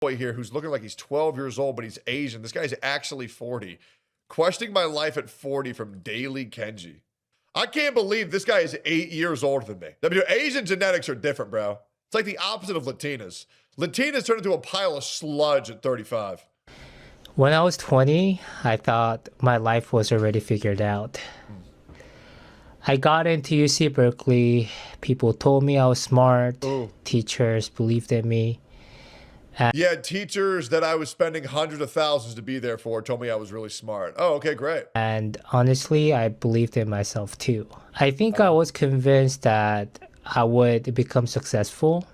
boy here who's looking like he's 12 years old, but he's Asian. This guy's actually 40. Questioning my life at 40 from Daily Kenji. I can't believe this guy is 8 years older than me. Asian genetics are different, bro. It's like the opposite of Latinas. Latinas turn into a pile of sludge at 35. When I was 20, I thought my life was already figured out. I got into UC Berkeley. People told me I was smart. Ooh. Teachers believed in me. Yeah, teachers that I was spending hundreds of thousands to be there for told me I was really smart. Oh, okay, great. And honestly, I believed in myself too. I think I was convinced that I would become successful.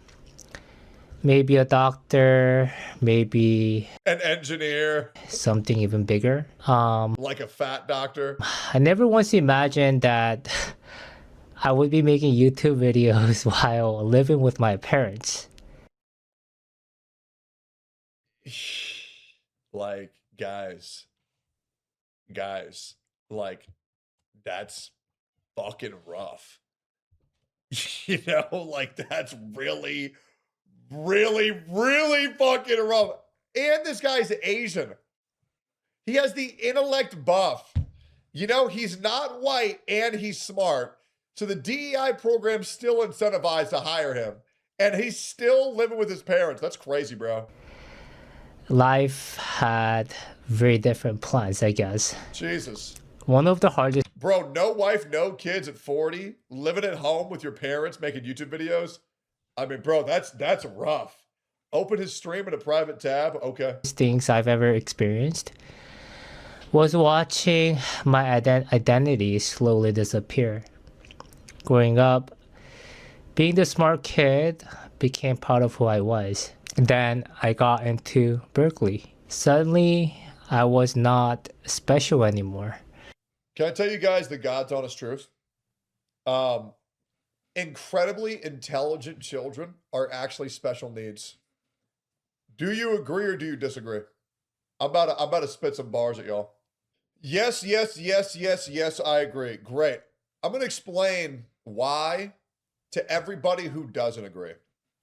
Maybe a doctor, maybe an engineer, something even bigger. Like a fat doctor. I never once imagined that I would be making YouTube videos while living with my parents. Like, guys, like, that's fucking rough. You know, like, that's really fucking rough. And this guy's Asian. He has the intellect buff. You know, he's not white and he's smart. So the DEI program's still incentivized to hire him. And he's still living with his parents. That's crazy, bro. Life had very different plans, I guess. Jesus. One of the hardest... Bro, no wife, no kids at 40, living at home with your parents, making YouTube videos. I mean, bro, that's rough. Open his stream in a private tab. Okay. Things I've ever experienced was watching my identity slowly disappear. Growing up, being the smart kid became part of who I was. Then I got into Berkeley. Suddenly, I was not special anymore. Can I tell you guys the God's honest truth? Incredibly intelligent children are actually special needs. Do you agree or do you disagree? I'm about to spit some bars at y'all. Yes, I agree. Great. I'm going to explain why to everybody who doesn't agree.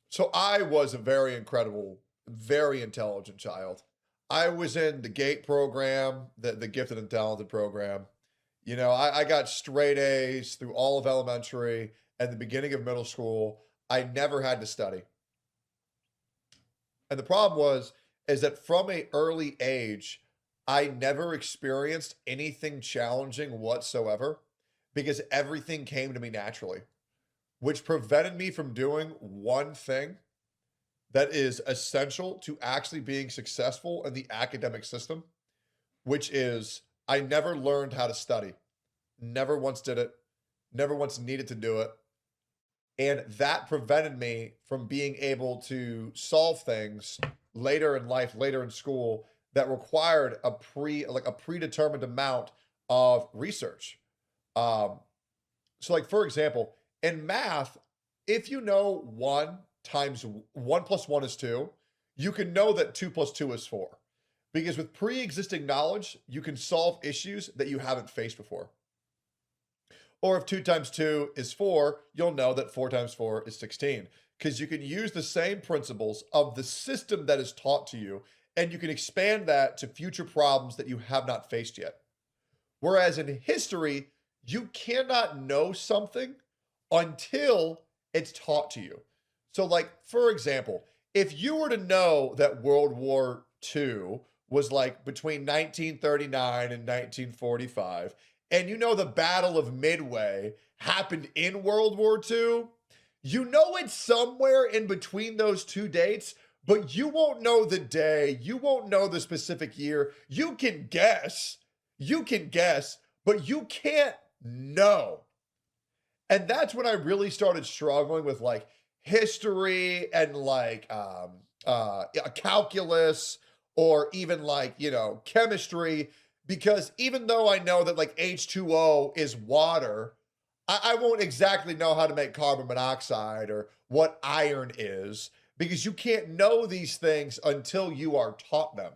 So I was a very incredible, very intelligent child. I was in the GATE program, the Gifted and Talented program. You know, I got straight A's through all of elementary and the beginning of middle school. I never had to study. And the problem is that from an early age, I never experienced anything challenging whatsoever because everything came to me naturally, which prevented me from doing one thing that is essential to actually being successful in the academic system, which is I never learned how to study. Never once did it. Never once needed to do it. And that prevented me from being able to solve things later in life, later in school, that required a predetermined amount of research. So like, for example, in math, if you know 1 times 1 plus 1 is 2, you can know that 2 plus 2 is 4. Because with pre-existing knowledge, you can solve issues that you haven't faced before. Or if 2 times 2 is 4, you'll know that 4 times 4 is 16. Because you can use the same principles of the system that is taught to you, and you can expand that to future problems that you have not faced yet. Whereas in history, you cannot know something until it's taught to you. So like, for example, if you were to know that World War II was like between 1939 and 1945, and you know the Battle of Midway happened in World War II, you know it's somewhere in between those two dates, but you won't know the day, you won't know the specific year. You can guess, but you can't know. And that's when I really started struggling with like history and like calculus, or even like, you know, chemistry, because even though I know that like H2O is water, I won't exactly know how to make carbon monoxide or what iron is, because you can't know these things until you are taught them.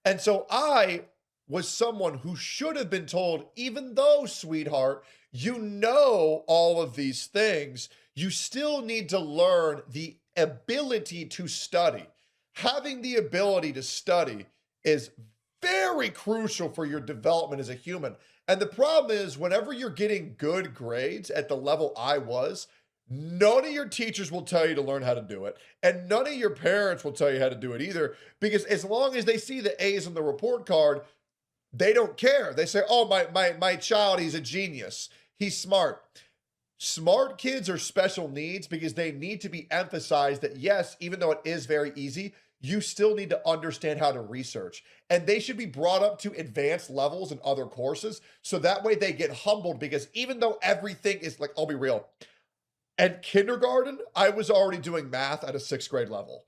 And so I was someone who should have been told, even though, sweetheart, you know all of these things, you still need to learn the ability to study. Having the ability to study is very crucial for your development as a human. And the problem is, whenever you're getting good grades at the level I was, none of your teachers will tell you to learn how to do it. And none of your parents will tell you how to do it either. Because as long as they see the A's on the report card, they don't care. They say, oh, my child, he's a genius. He's smart. Smart kids are special needs because they need to be emphasized that, yes, even though it is very easy, you still need to understand how to research. And they should be brought up to advanced levels in other courses. So that way they get humbled, because even though everything is like, I'll be real. At kindergarten, I was already doing math at a 6th grade level,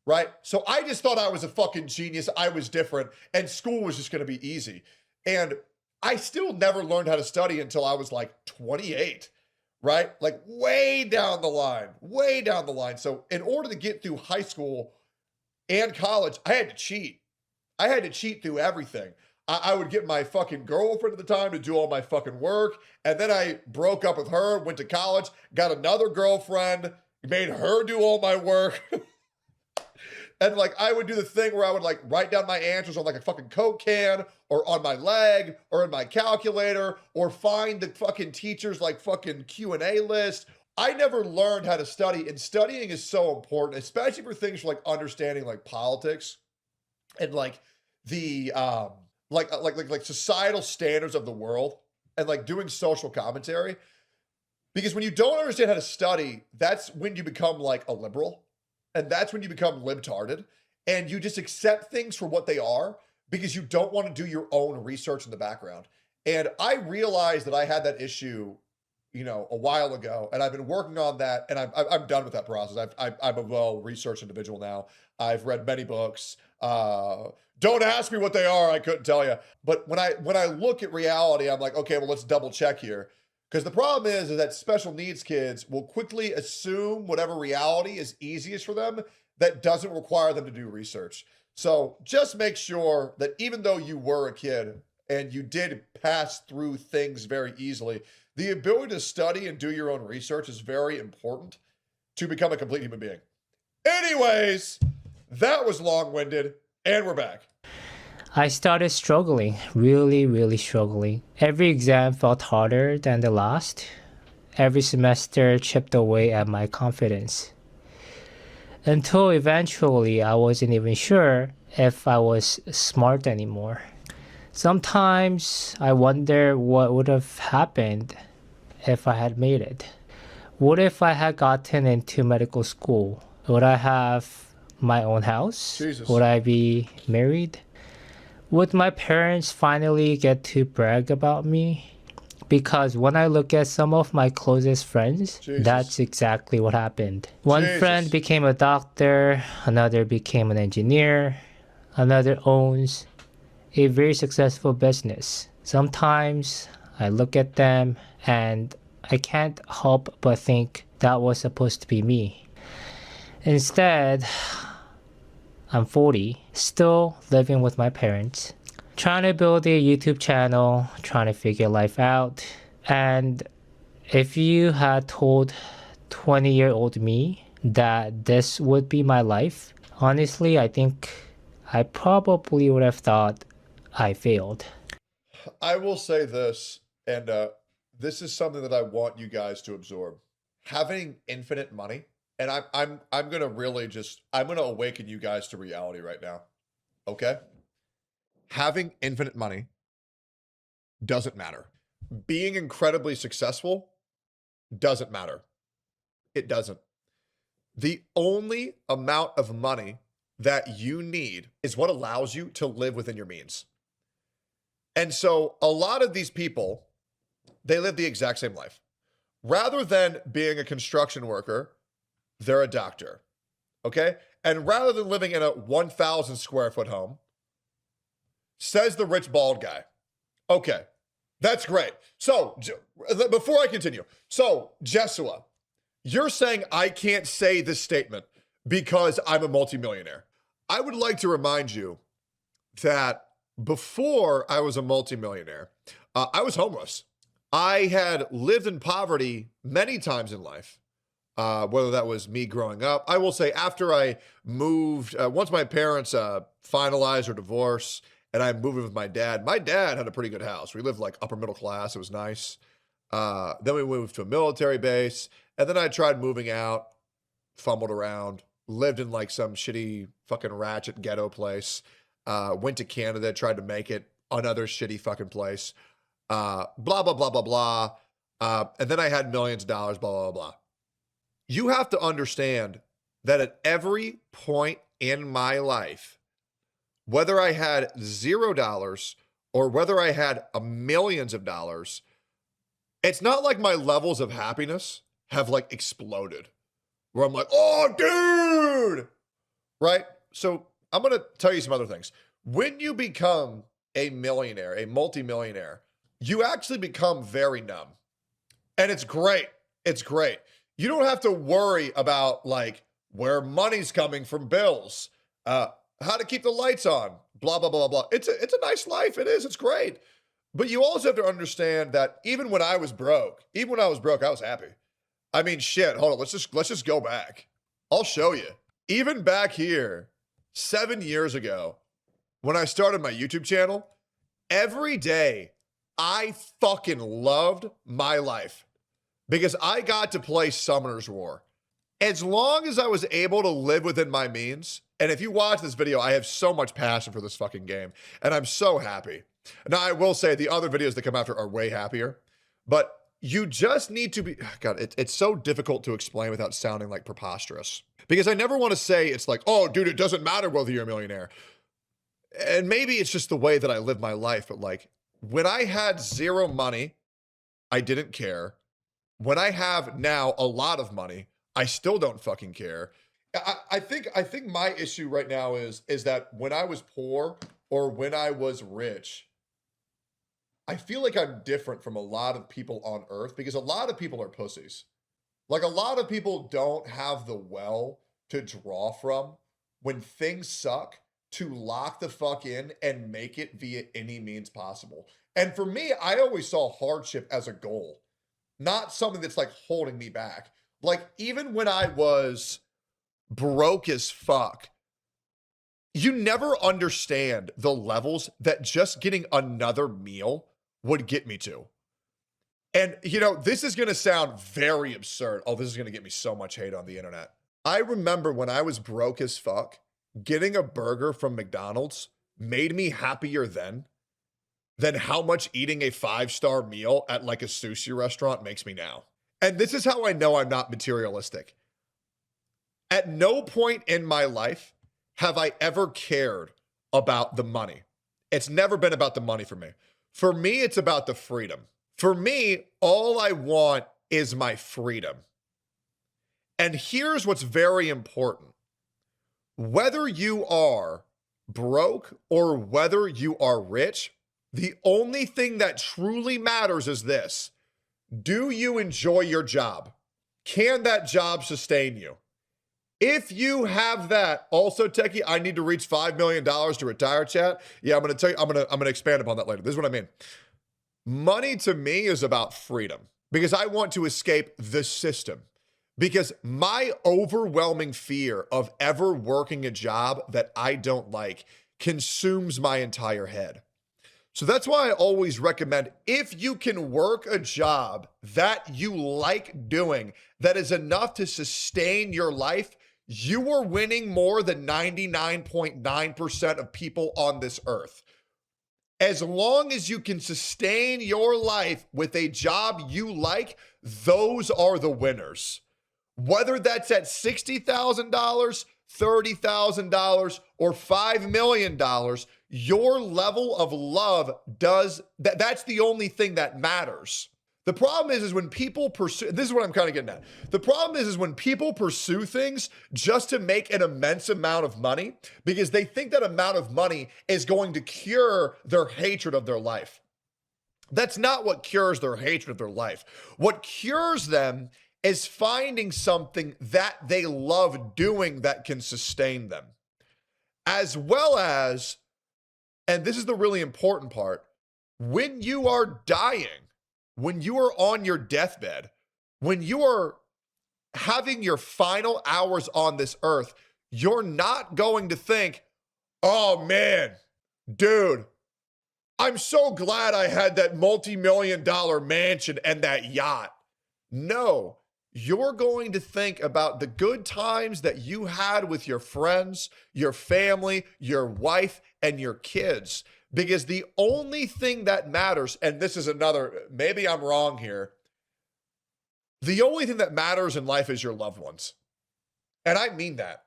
right? So I just thought I was a fucking genius. I was different, and school was just going to be easy. And I still never learned how to study until I was like 28, right? Like way down the line, way down the line. So in order to get through high school and college, I had to cheat. I had to cheat through everything. I would get my fucking girlfriend at the time to do all my fucking work. And then I broke up with her, went to college, got another girlfriend, made her do all my work. And like, I would do the thing where I would like write down my answers on like a fucking Coke can or on my leg or in my calculator, or find the fucking teacher's like fucking Q&A list. I never learned how to study, and studying is so important, especially for things like understanding like politics and like the, like societal standards of the world, and like doing social commentary. Because when you don't understand how to study, that's when you become like a liberal, and that's when you become libtarded, and you just accept things for what they are because you don't want to do your own research in the background. And I realized that I had that issue, you know, a while ago, and I've been working on that, and I'm done with that process. I'm a well-researched individual now. I've read many books. Don't ask me what they are. I couldn't tell you. But when I look at reality, I'm like, okay, well, let's double check here. Because the problem is that special needs kids will quickly assume whatever reality is easiest for them that doesn't require them to do research. So just make sure that even though you were a kid and you did pass through things very easily, the ability to study and do your own research is very important to become a complete human being. Anyways, that was long-winded, and we're back. I started struggling, really struggling. Every exam felt harder than the last. Every semester chipped away at my confidence. Until eventually I wasn't even sure if I was smart anymore. Sometimes I wonder what would have happened if I had made it. What if I had gotten into medical school? Would I have my own house? Jesus. Would I be married? Would my parents finally get to brag about me? Because when I look at some of my closest friends, Jesus. That's exactly what happened. One Jesus. friend became a doctor, another became an engineer, another owns a very successful business. Sometimes I look at them and I can't help but think that was supposed to be me. Instead, I'm 40, still living with my parents, trying to build a YouTube channel, trying to figure life out. And if you had told 20-year-old me that this would be my life, honestly, I think I probably would have thought I failed. I will say this, and this is something that I want you guys to absorb. Having infinite money, and I'm gonna really I'm gonna awaken you guys to reality right now. Okay? Having infinite money doesn't matter. Being incredibly successful doesn't matter. It doesn't. The only amount of money that you need is what allows you to live within your means. And so a lot of these people, they live the exact same life. Rather than being a construction worker, they're a doctor, okay? And rather than living in a 1,000 square foot home, says the rich bald guy. Okay, that's great. So before I continue, so Jesua, you're saying I can't say this statement because I'm a multimillionaire. I would like to remind you that before I was a multimillionaire, I was homeless. I had lived in poverty many times in life. whether that was me growing up. I will say after I moved, once my parents finalized their divorce and I moved in with my dad had a pretty good house. We lived like upper middle class. It was nice. Then we moved to a military base. And then I tried moving out, fumbled around, lived in like some shitty fucking ratchet ghetto place. Went to Canada, tried to make it another shitty fucking place. Blah, blah, blah, blah, blah. And then I had millions of dollars, blah, blah, blah, blah. You have to understand that at every point in my life, whether I had $0 or whether I had millions of dollars, it's not like my levels of happiness have like exploded where I'm like, oh, dude, right? So I'm going to tell you some other things. When you become a millionaire, a multimillionaire, you actually become very numb. And it's great. It's great. You don't have to worry about like where money's coming from bills, how to keep the lights on, blah, blah, blah, blah. It's a nice life. It is. It's great. But you also have to understand that even when I was broke, I was happy. I mean, shit, hold on. Let's just go back. I'll show you. Even back here, 7 years ago, when I started my YouTube channel, every day I fucking loved my life because I got to play Summoner's War. As long as I was able to live within my means, and if you watch this video, I have so much passion for this fucking game, and I'm so happy. Now, I will say the other videos that come after are way happier, but you just need to be, God, it's so difficult to explain without sounding like preposterous. Because I never want to say it's like, oh, dude, it doesn't matter whether you're a millionaire. And maybe it's just the way that I live my life, but like, when I had zero money, I didn't care. When I have now a lot of money, I still don't fucking care. I think my issue right now is that when I was poor or when I was rich, I feel like I'm different from a lot of people on earth because a lot of people are pussies. Like a lot of people don't have the well to draw from when things suck to lock the fuck in and make it via any means possible. And for me, I always saw hardship as a goal, not something that's like holding me back. Like even when I was broke as fuck, you never understand the levels that just getting another meal would get me to. And, you know, this is going to sound very absurd. Oh, this is going to get me so much hate on the internet. I remember when I was broke as fuck, getting a burger from McDonald's made me happier then than how much eating a 5-star meal at like a sushi restaurant makes me now. And this is how I know I'm not materialistic. At no point in my life have I ever cared about the money. It's never been about the money for me. For me, it's about the freedom. For me, all I want is my freedom. And here's what's very important. Whether you are broke or whether you are rich, the only thing that truly matters is this. Do you enjoy your job? Can that job sustain you? If you have that, also, Techie, I need to reach $5 million to retire, chat. Yeah, I'm going to tell you, I'm going to expand upon that later. This is what I mean. Money to me is about freedom because I want to escape the system. Because my overwhelming fear of ever working a job that I don't like consumes my entire head. So that's why I always recommend if you can work a job that you like doing, that is enough to sustain your life, you are winning more than 99.9% of people on this earth. As long as you can sustain your life with a job you like, those are the winners. Whether that's at $60,000, $30,000, or $5 million, your level of love that's the only thing that matters. The problem is when people pursue, this is what I'm kind of getting at. The problem is when people pursue things just to make an immense amount of money because they think that amount of money is going to cure their hatred of their life. That's not what cures their hatred of their life. What cures them is finding something that they love doing that can sustain them. As well as, and this is the really important part, when you are dying, when you are on your deathbed, when you are having your final hours on this earth, you're not going to think, oh man, dude, I'm so glad I had that multi-million-dollar mansion and that yacht. No, you're going to think about the good times that you had with your friends, your family, your wife, and your kids. Because the only thing that matters, and this is another, maybe I'm wrong here, the only thing that matters in life is your loved ones. And I mean that.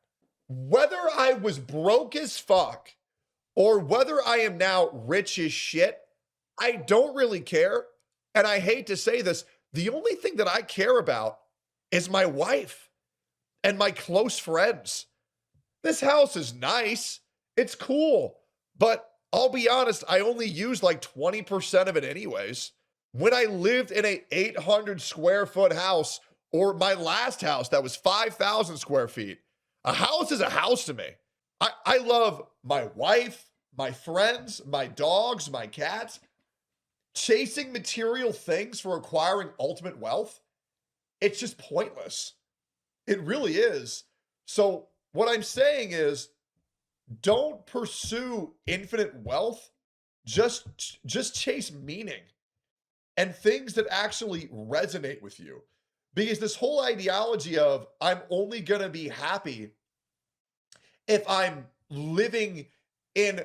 Whether I was broke as fuck or whether I am now rich as shit, I don't really care. And I hate to say this, the only thing that I care about is my wife and my close friends. This house is nice. It's cool. But I'll be honest, I only use like 20% of it anyways. When I lived in a 800 square foot house, or my last house that was 5,000 square feet, a house is a house to me. I love my wife, my friends, my dogs, my cats. Chasing material things for acquiring ultimate wealth, it's just pointless. It really is. So what I'm saying is, don't pursue infinite wealth. Just chase meaning and things that actually resonate with you. Because this whole ideology of I'm only going to be happy if I'm living in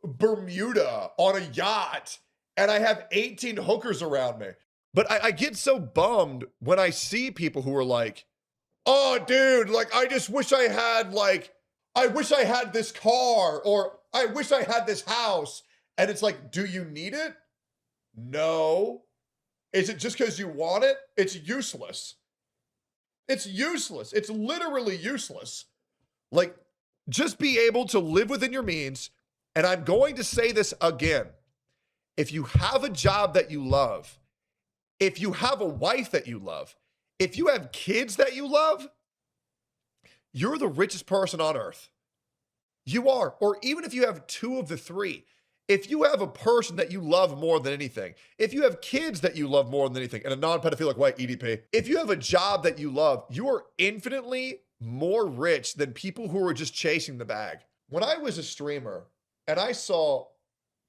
Bermuda on a yacht and I have 18 hookers around me. But I get so bummed when I see people who are like, oh, dude, like, I just wish I had, like, I wish I had this car, or I wish I had this house. And it's like, do you need it? No. Is it just because you want it? It's useless. It's useless. It's literally useless. Like, just be able to live within your means. And I'm going to say this again. If you have a job that you love, if you have a wife that you love, if you have kids that you love, you're the richest person on earth. You are. Or even if you have two of the three, if you have a person that you love more than anything, if you have kids that you love more than anything, and a non-pedophilic white EDP, if you have a job that you love, you are infinitely more rich than people who are just chasing the bag. When I was a streamer and I saw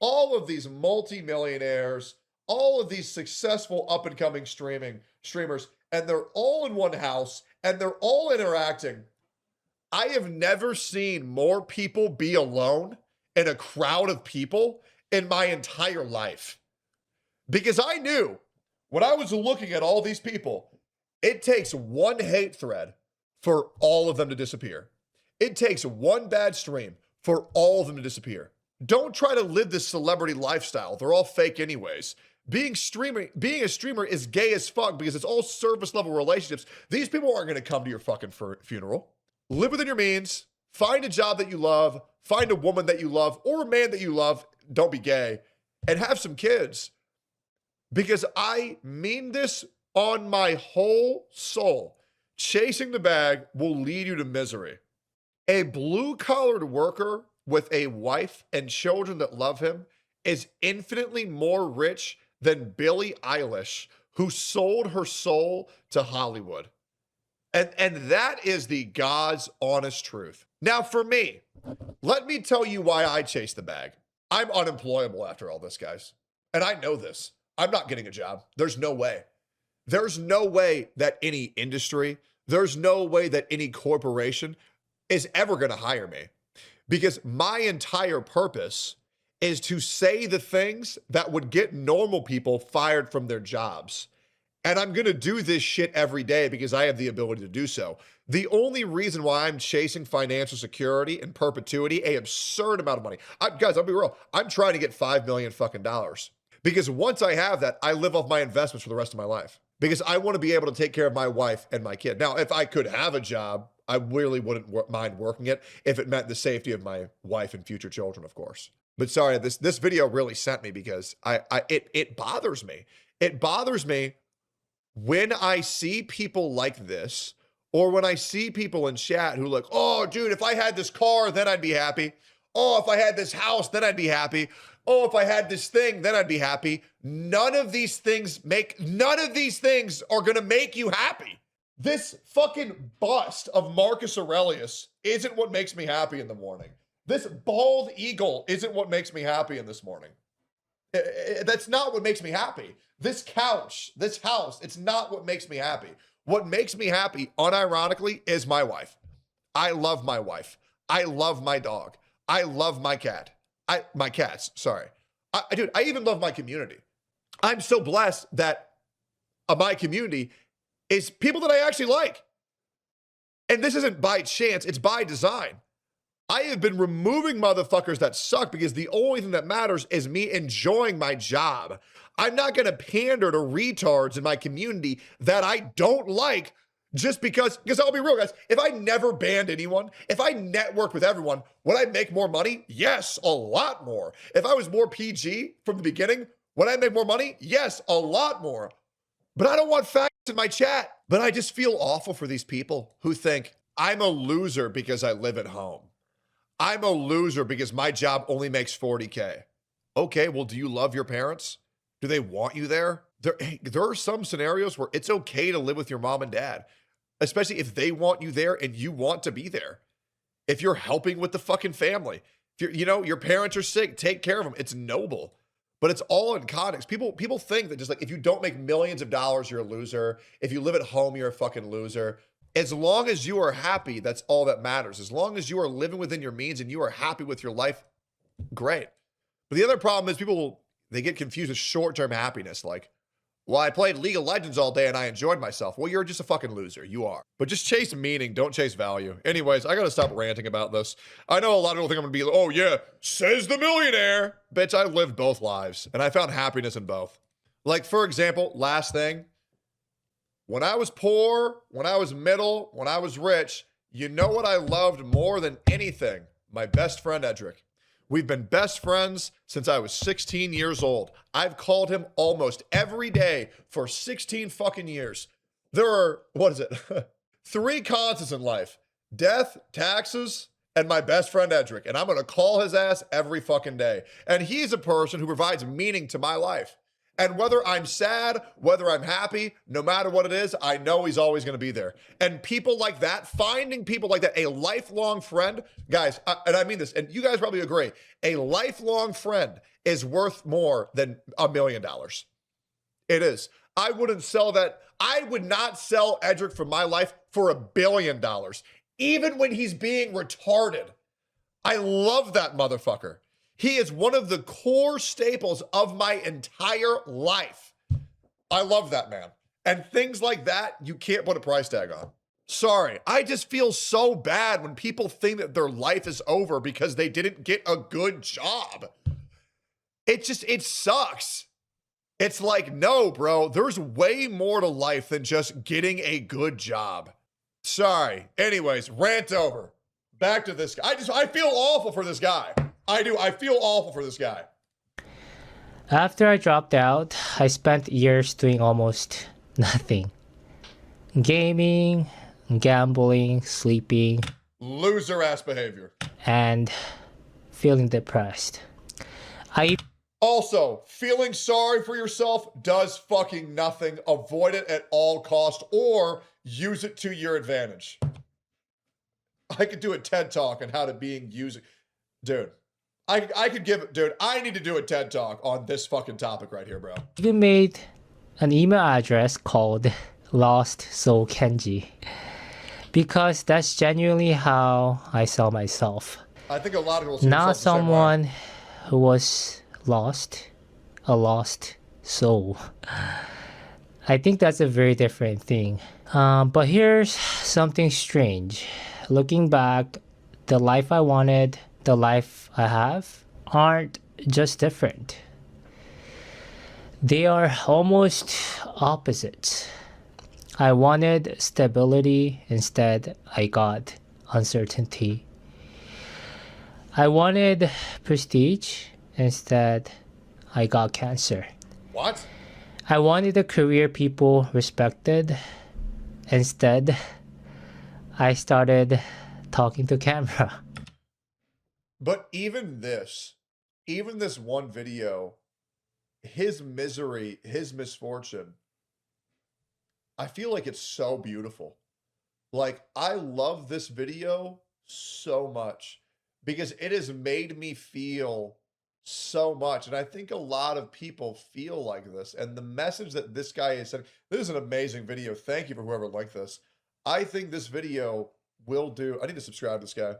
all of these multi-millionaires, all of these successful up-and-coming streamers, and they're all in one house, and they're all interacting. I have never seen more people be alone in a crowd of people in my entire life. Because I knew when I was looking at all these people, it takes one hate thread for all of them to disappear. It takes one bad stream for all of them to disappear. Don't try to live this celebrity lifestyle. They're all fake anyways. Being a streamer is gay as fuck because it's all surface level relationships. These people aren't going to come to your fucking funeral. Live within your means. Find a job that you love. Find a woman that you love or a man that you love. Don't be gay. And have some kids. Because I mean this on my whole soul. Chasing the bag will lead you to misery. A blue-collared worker with a wife and children that love him is infinitely more rich than Billie Eilish, who sold her soul to Hollywood. And that is the God's honest truth. Now, for me, let me tell you why I chase the bag. I'm unemployable after all this, guys. And I know this. I'm not getting a job. There's no way. There's no way that any industry, there's no way that any corporation is ever going to hire me. Because my entire purpose is to say the things that would get normal people fired from their jobs. And I'm going to do this shit every day because I have the ability to do so. The only reason why I'm chasing financial security and perpetuity, an absurd amount of money. Guys, I'll be real. I'm trying to get $5 million fucking dollars. Because once I have that, I live off my investments for the rest of my life. Because I want to be able to take care of my wife and my kid. Now, if I could have a job, I really wouldn't mind working it if it meant the safety of my wife and future children, of course. But sorry, this video really sent me because it bothers me. It bothers me when I see people like this, or when I see people in chat who like, oh, dude, if I had this car, then I'd be happy. Oh, if I had this house, then I'd be happy. Oh, if I had this thing, then I'd be happy. None of these things are going to make you happy. This fucking bust of Marcus Aurelius isn't what makes me happy in the morning. This bald eagle isn't what makes me happy in this morning. That's not what makes me happy. This couch, this house, it's not what makes me happy. What makes me happy, unironically, is my wife. I love my wife. I love my dog. I love my cat. My cats, sorry. Dude, I even love my community. I'm so blessed that my community is people that I actually like. And this isn't by chance, it's by design. I have been removing motherfuckers that suck because the only thing that matters is me enjoying my job. I'm not going to pander to retards in my community that I don't like just because I'll be real, guys. If I never banned anyone, if I networked with everyone, would I make more money? Yes, a lot more. If I was more PG from the beginning, would I make more money? Yes, a lot more. But I don't want facts in my chat. But I just feel awful for these people who think I'm a loser because I live at home. I'm a loser because my job only makes 40K. Okay, well, do you love your parents? Do they want you there? There are some scenarios where it's okay to live with your mom and dad, especially if they want you there and you want to be there. If you're helping with the fucking family, if your parents are sick, take care of them. It's noble, but it's all in context. People think that just like if you don't make millions of dollars, you're a loser. If you live at home, you're a fucking loser. As long as you are happy, that's all that matters. As long as you are living within your means and you are happy with your life, great. But the other problem is they get confused with short-term happiness. Like, well, I played League of Legends all day and I enjoyed myself. Well, you're just a fucking loser. You are. But just chase meaning. Don't chase value. Anyways, I got to stop ranting about this. I know a lot of people think I'm going to be like, oh yeah, says the millionaire. Bitch, I lived both lives and I found happiness in both. Like, for example, last thing. When I was poor, when I was middle, when I was rich, you know what I loved more than anything? My best friend, Edric. We've been best friends since I was 16 years old. I've called him almost every day for 16 fucking years. There are, 3 constants in life: death, taxes, and my best friend, Edric. And I'm going to call his ass every fucking day. And he's a person who provides meaning to my life. And whether I'm sad, whether I'm happy, no matter what it is, I know he's always going to be there. And people like that, finding people like that, a lifelong friend, guys, and I mean this, and you guys probably agree, a lifelong friend is worth more than $1 million. It is. I wouldn't sell that. I would not sell Edric for my life for $1 billion, even when he's being retarded. I love that motherfucker. He is one of the core staples of my entire life. I love that man. And things like that, you can't put a price tag on. Sorry, I just feel so bad when people think that their life is over because they didn't get a good job. It sucks. It's like, no, bro, there's way more to life than just getting a good job. Sorry. Anyways, rant over. Back to this guy. I feel awful for this guy. I do. I feel awful for this guy. After I dropped out, I spent years doing almost nothing. Gaming, gambling, sleeping. Loser ass behavior. And feeling depressed. Also, feeling sorry for yourself does fucking nothing. Avoid it at all costs or use it to your advantage. I could do a TED Talk on how to dude. I could give, dude, I need to do a TED Talk on this fucking topic right here, bro. Even made an email address called Lost Soul Kenji because that's genuinely how I saw myself. I think a lot of people see not someone who was lost, a lost soul. I think that's a very different thing. But here's something strange. Looking back, the life I wanted, the life I have, aren't just different. They are almost opposites. I wanted stability, instead I got uncertainty. I wanted prestige, instead I got cancer. What? I wanted a career people respected, instead I started talking to camera. But even this one video, his misery, his misfortune, I feel like it's so beautiful. Like, I love this video so much because it has made me feel so much. And I think a lot of people feel like this. And the message that this guy is sending, this is an amazing video. Thank you for whoever liked this. I think this video will do, I need to subscribe to this guy.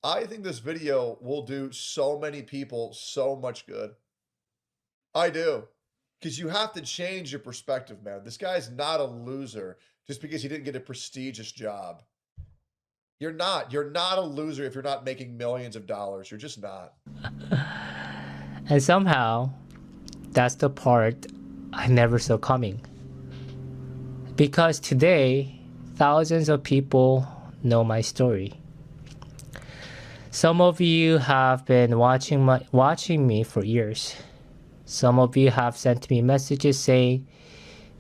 I think this video will do so many people so much good. I do. Because you have to change your perspective, man. This guy's not a loser just because he didn't get a prestigious job. You're not. You're not a loser if you're not making millions of dollars. You're just not. And somehow, that's the part I never saw coming. Because today, thousands of people know my story. Some of you have been watching me for years. Some of you have sent me messages saying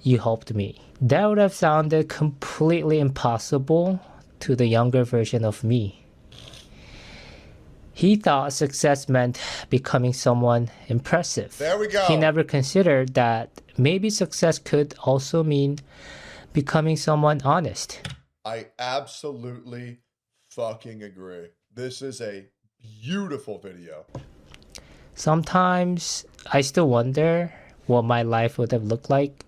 you helped me. That would have sounded completely impossible to the younger version of me. He thought success meant becoming someone impressive. There we go. He never considered that maybe success could also mean becoming someone honest. I absolutely fucking agree. This is a beautiful video. Sometimes I still wonder what my life would have looked like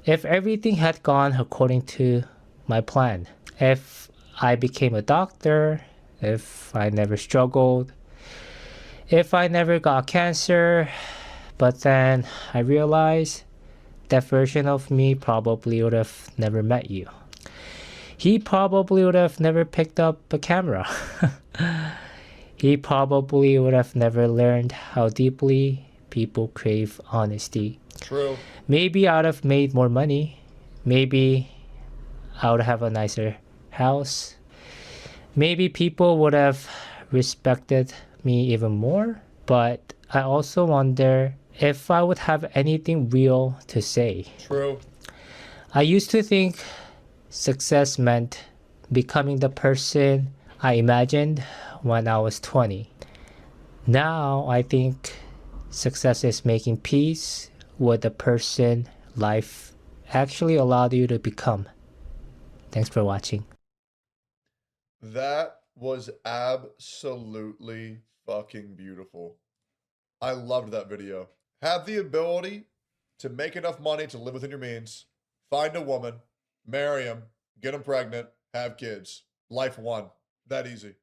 if everything had gone according to my plan. If I became a doctor, if I never struggled, if I never got cancer, but then I realized that version of me probably would have never met you. He probably would have never picked up a camera. He probably would have never learned how deeply people crave honesty. True. Maybe I would have made more money. Maybe I would have a nicer house. Maybe people would have respected me even more. But I also wonder if I would have anything real to say. True. I used to think success meant becoming the person I imagined when I was 20. Now I think success is making peace with the person life actually allowed you to become. Thanks for watching. That was absolutely fucking beautiful. I loved that video. Have the ability to make enough money to live within your means, find a woman, marry him, get them pregnant, have kids. Life won. That easy.